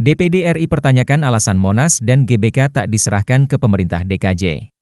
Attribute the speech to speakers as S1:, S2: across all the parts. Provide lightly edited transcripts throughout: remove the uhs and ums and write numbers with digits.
S1: DPD RI pertanyakan alasan Monas dan GBK tak diserahkan ke pemerintah DKJ.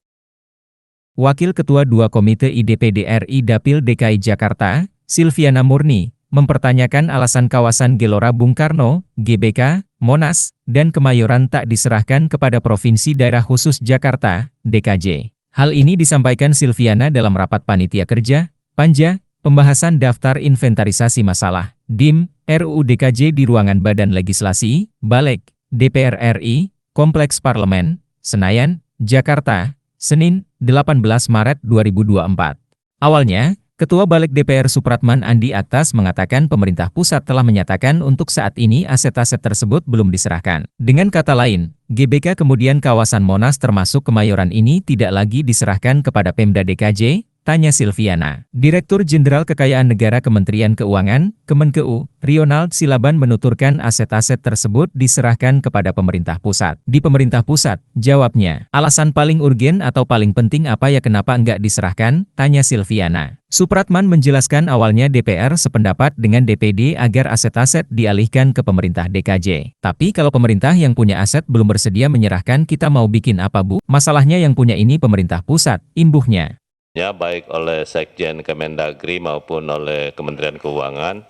S1: Wakil Ketua 2 Komite IDPD RI Dapil DKI Jakarta, Silviana Murni, mempertanyakan alasan kawasan Gelora Bung Karno, GBK, Monas, dan Kemayoran tak diserahkan kepada Provinsi Daerah Khusus Jakarta, DKJ. Hal ini disampaikan Silviana dalam rapat panitia kerja, Panja, pembahasan daftar inventarisasi masalah, DIM, RUU DKJ di ruangan Badan Legislasi, Balek, DPR RI, Kompleks Parlemen, Senayan, Jakarta, Senin, 18 Maret 2024. Awalnya, Ketua Balik DPR Supratman Andi Aktas mengatakan pemerintah pusat telah menyatakan untuk saat ini aset-aset tersebut belum diserahkan. Dengan kata lain, GBK kemudian kawasan Monas termasuk Kemayoran ini tidak lagi diserahkan kepada Pemda DKJ, tanya Silviana. Direktur Jenderal Kekayaan Negara Kementerian Keuangan, Kemenkeu, Ronald Silaban menuturkan aset-aset tersebut diserahkan kepada pemerintah pusat. Di pemerintah pusat, jawabnya, alasan paling urgen atau paling penting apa ya kenapa enggak diserahkan, tanya Silviana. Supratman menjelaskan awalnya DPR sependapat dengan DPD agar aset-aset dialihkan ke pemerintah DKJ. Tapi kalau pemerintah yang punya aset belum bersedia menyerahkan kita mau bikin apa Bu? Masalahnya yang punya ini pemerintah pusat, imbuhnya.
S2: Ya, baik oleh Sekjen Kemendagri maupun oleh Kementerian Keuangan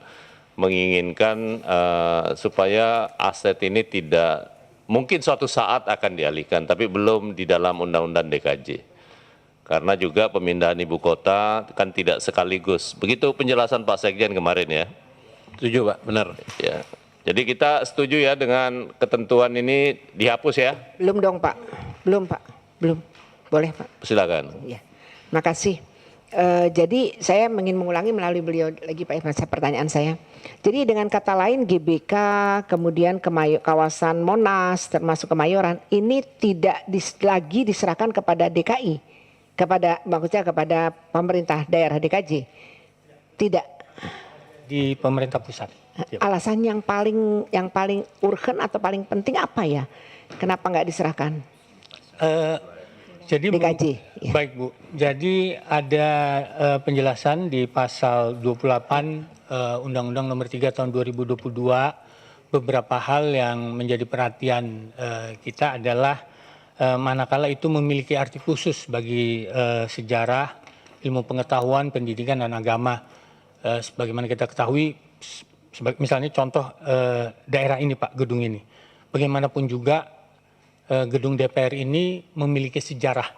S2: menginginkan supaya aset ini tidak mungkin suatu saat akan dialihkan, tapi belum di dalam Undang-Undang DKJ. Karena juga pemindahan ibu kota kan tidak sekaligus. Begitu penjelasan Pak Sekjen kemarin ya.
S3: Setuju Pak, benar.
S2: Ya. Jadi kita setuju ya dengan ketentuan ini dihapus ya?
S4: Belum dong Pak, belum Pak, belum. Boleh Pak.
S2: Silakan.
S4: Ya. Makasih. Jadi saya ingin mengulangi melalui beliau lagi Pak Irfan pertanyaan saya. Jadi dengan kata lain GBK kemudian kawasan Monas termasuk Kemayoran ini tidak lagi diserahkan kepada DKI, maksudnya kepada pemerintah daerah DKJ. Tidak.
S5: Di pemerintah pusat.
S4: Alasan yang paling urgen atau paling penting apa ya? Kenapa nggak diserahkan?
S5: Jadi
S4: DKJ, ya.
S5: Baik Bu, jadi ada penjelasan di pasal 28 Undang-Undang Nomor 3 Tahun 2022 beberapa hal yang menjadi perhatian kita adalah manakala itu memiliki arti khusus bagi sejarah, ilmu pengetahuan, pendidikan dan agama. Sebagaimana kita ketahui, misalnya contoh daerah ini Pak, gedung ini. Bagaimanapun juga gedung DPR ini memiliki sejarah.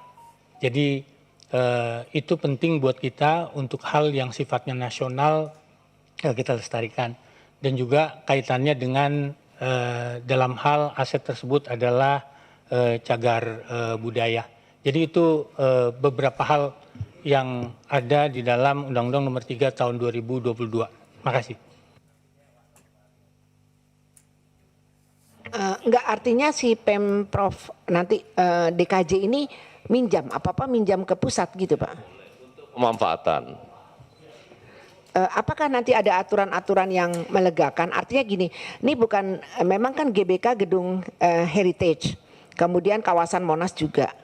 S5: Jadi itu penting buat kita untuk hal yang sifatnya nasional kita lestarikan. Dan juga kaitannya dengan dalam hal aset tersebut adalah cagar budaya. Jadi itu beberapa hal yang ada di dalam Undang-Undang Nomor 3 Tahun 2022. Makasih.
S4: Enggak, artinya si Pemprov nanti DKJ ini minjam apa-apa minjam ke pusat gitu Pak?
S2: Pemanfaatan.
S4: Apakah nanti ada aturan-aturan yang melegakan? Artinya gini, ini bukan memang kan GBK gedung heritage, kemudian kawasan Monas juga.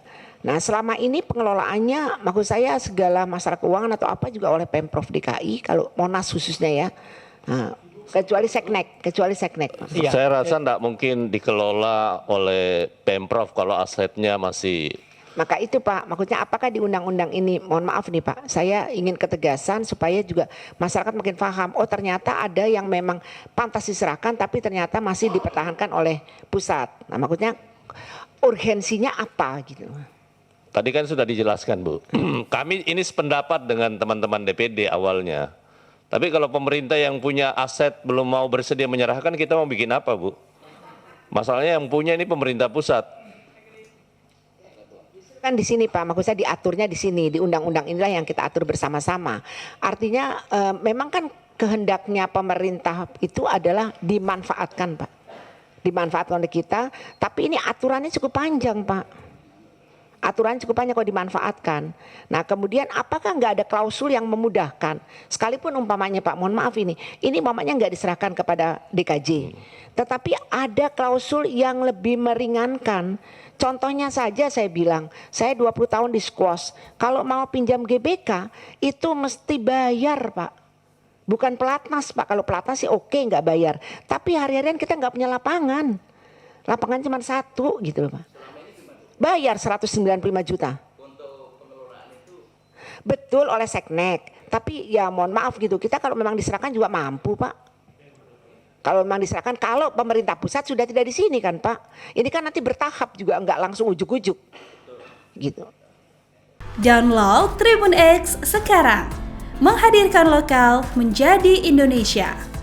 S4: Nah selama ini pengelolaannya maksud saya segala masalah keuangan atau apa juga oleh Pemprov DKI kalau Monas khususnya ya. Nah, kecuali seknek.
S2: Ya. Saya rasa tidak mungkin dikelola oleh Pemprov kalau asetnya masih.
S4: Maka itu Pak, maksudnya apakah di undang-undang ini, mohon maaf nih Pak, saya ingin ketegasan supaya juga masyarakat makin paham, oh ternyata ada yang memang pantas diserahkan tapi ternyata masih dipertahankan oleh pusat. Nah maksudnya urgensinya apa gitu.
S2: Tadi kan sudah dijelaskan Bu, kami ini sependapat dengan teman-teman DPD awalnya. Tapi kalau pemerintah yang punya aset belum mau bersedia menyerahkan, kita mau bikin apa Bu? Masalahnya yang punya ini pemerintah pusat.
S4: Kan di sini Pak, maksud saya diaturnya di sini, di undang-undang inilah yang kita atur bersama-sama. Artinya memang kan kehendaknya pemerintah itu adalah dimanfaatkan Pak. Dimanfaatkan oleh kita, tapi ini aturannya cukup panjang Pak. Aturan cukup banyak kalau dimanfaatkan. Nah kemudian apakah nggak ada klausul yang memudahkan? Sekalipun umpamanya Pak, mohon maaf ini umpamanya nggak diserahkan kepada DKJ. Tetapi ada klausul yang lebih meringankan. Contohnya saja saya bilang, saya 20 tahun di squash. Kalau mau pinjam GBK itu mesti bayar Pak. Bukan pelatnas Pak, kalau pelatnas sih oke nggak bayar. Tapi hari-harian kita nggak punya lapangan. Lapangan cuma 1 gitu loh Pak. Bayar 195 juta. Betul oleh Seknek. Tapi ya mohon maaf gitu, kita kalau memang diserahkan juga mampu Pak. Kalau memang diserahkan, kalau pemerintah pusat sudah tidak di sini kan Pak. Ini kan nanti bertahap juga, enggak langsung ujuk-ujuk. Gitu.
S3: Download Tribun X sekarang. Menghadirkan lokal menjadi Indonesia.